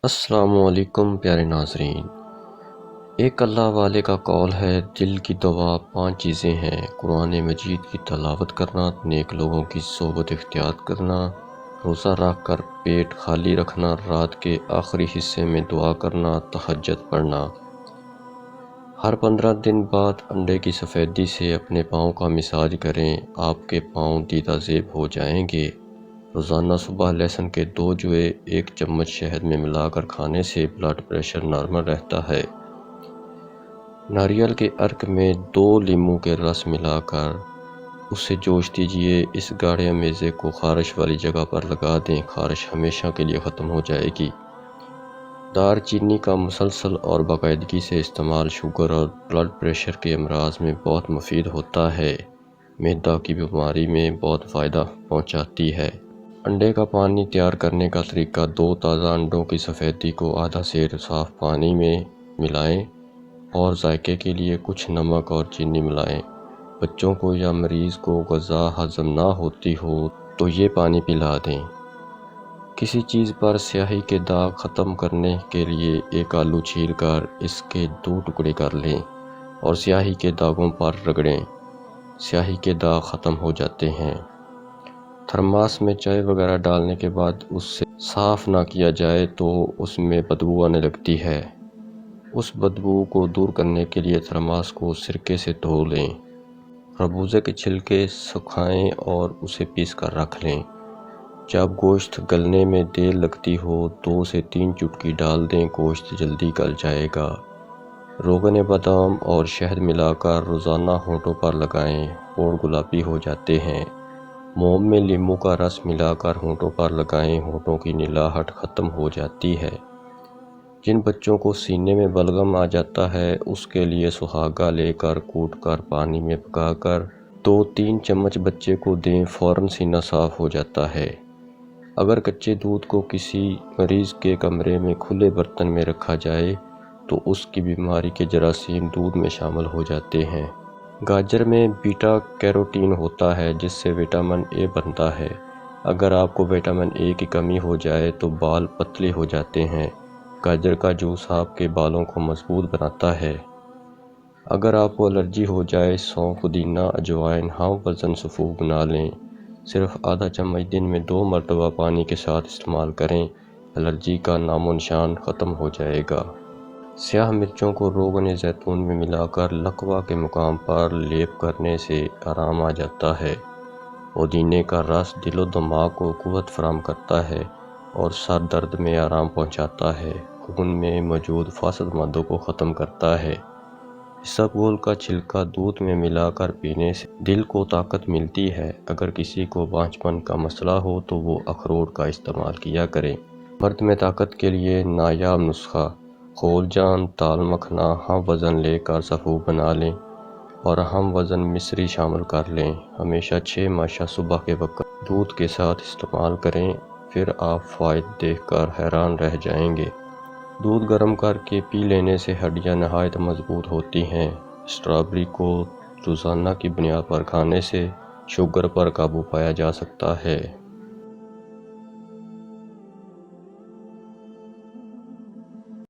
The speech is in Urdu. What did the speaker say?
السلام علیکم پیارے ناظرین، ایک اللہ والے کا قول ہے، دل کی دوا 5 چیزیں ہیں: قرآن مجید کی تلاوت کرنا، نیک لوگوں کی صحبت اختیار کرنا، روزہ رکھ کر پیٹ خالی رکھنا، رات کے آخری حصے میں دعا کرنا، تہجد پڑھنا۔ ہر 15 دن بعد انڈے کی سفیدی سے اپنے پاؤں کا مساج کریں، آپ کے پاؤں دیدہ زیب ہو جائیں گے۔ روزانہ صبح لہسن کے 2 جوئے 1 چمچ شہد میں ملا کر کھانے سے بلڈ پریشر نارمل رہتا ہے۔ ناریل کے عرق میں 2 لیموں کے رس ملا کر اسے جوش دیجیے۔ اس گاڑھے میوے کو خارش والی جگہ پر لگا دیں، خارش ہمیشہ کے لیے ختم ہو جائے گی۔ دار چینی کا مسلسل اور باقاعدگی سے استعمال شوگر اور بلڈ پریشر کے امراض میں بہت مفید ہوتا ہے، معدہ کی بیماری میں بہت فائدہ پہنچاتی ہے۔ انڈے کا پانی تیار کرنے کا طریقہ: 2 تازہ انڈوں کی سفیدی کو آدھا سیر صاف پانی میں ملائیں اور ذائقے کے لیے کچھ نمک اور چینی ملائیں۔ بچوں کو یا مریض کو غذا ہضم نہ ہوتی ہو تو یہ پانی پلا دیں۔ کسی چیز پر سیاہی کے داغ ختم کرنے کے لیے ایک آلو چھیل کر اس کے 2 ٹکڑے کر لیں اور سیاہی کے داغوں پر رگڑیں، سیاہی کے داغ ختم ہو جاتے ہیں۔ تھرماس میں چائے وغیرہ ڈالنے کے بعد اسے صاف نہ کیا جائے تو اس میں بدبو آنے لگتی ہے۔ اس بدبو کو دور کرنے کے لیے تھرماس کو سرکے سے دھو لیں۔ خربوزے کے چھلکے سکھائیں اور اسے پیس کر رکھ لیں۔ جب گوشت گلنے میں دیر لگتی ہو 2 سے 3 چٹکی ڈال دیں، گوشت جلدی گل جائے گا۔ روغن بادام اور شہد ملا کر روزانہ ہونٹوں پر لگائیں، ہونٹ گلابی ہو جاتے ہیں۔ موم میں لیموں کا رس ملا کر ہونٹوں پر لگائیں، ہونٹوں کی نلاہٹ ختم ہو جاتی ہے۔ جن بچوں کو سینے میں بلغم آ جاتا ہے اس کے لیے سہاگہ لے کر کوٹ کر پانی میں پکا کر 2-3 چمچ بچے کو دیں، فوراً سینہ صاف ہو جاتا ہے۔ اگر کچے دودھ کو کسی مریض کے کمرے میں کھلے برتن میں رکھا جائے تو اس کی بیماری کے جراثیم دودھ میں شامل ہو جاتے ہیں۔ گاجر میں بیٹا کیروٹین ہوتا ہے جس سے وٹامن اے بنتا ہے۔ اگر آپ کو وٹامن اے کی کمی ہو جائے تو بال پتلے ہو جاتے ہیں۔ گاجر کا جوس آپ کے بالوں کو مضبوط بناتا ہے۔ اگر آپ کو الرجی ہو جائے، سونف، پودینہ، اجوائن ہم وزن سفوف بنا لیں۔ صرف آدھا چمچ دن میں 2 مرتبہ پانی کے ساتھ استعمال کریں، الرجی کا نام و نشان ختم ہو جائے گا۔ سیاہ مرچوں کو روغن زیتون میں ملا کر لکوہ کے مقام پر لیپ کرنے سے آرام آ جاتا ہے۔ پودینے کا رس دل و دماغ کو قوت فراہم کرتا ہے اور سر درد میں آرام پہنچاتا ہے، خون میں موجود فاسد مادوں کو ختم کرتا ہے۔ اسبگول کا چھلکا دودھ میں ملا کر پینے سے دل کو طاقت ملتی ہے۔ اگر کسی کو بانجھپن کا مسئلہ ہو تو وہ اخروٹ کا استعمال کیا کریں۔ مرد میں طاقت کے لیے نایاب نسخہ: خولجان، دال مکھنا ہم وزن لے کر سفوف بنا لیں اور ہم وزن مصری شامل کر لیں۔ ہمیشہ 6 ماشا صبح کے وقت دودھ کے ساتھ استعمال کریں، پھر آپ فوائد دیکھ کر حیران رہ جائیں گے۔ دودھ گرم کر کے پی لینے سے ہڈیاں نہایت مضبوط ہوتی ہیں۔ اسٹرابیری کو روزانہ کی بنیاد پر کھانے سے شوگر پر قابو پایا جا سکتا ہے۔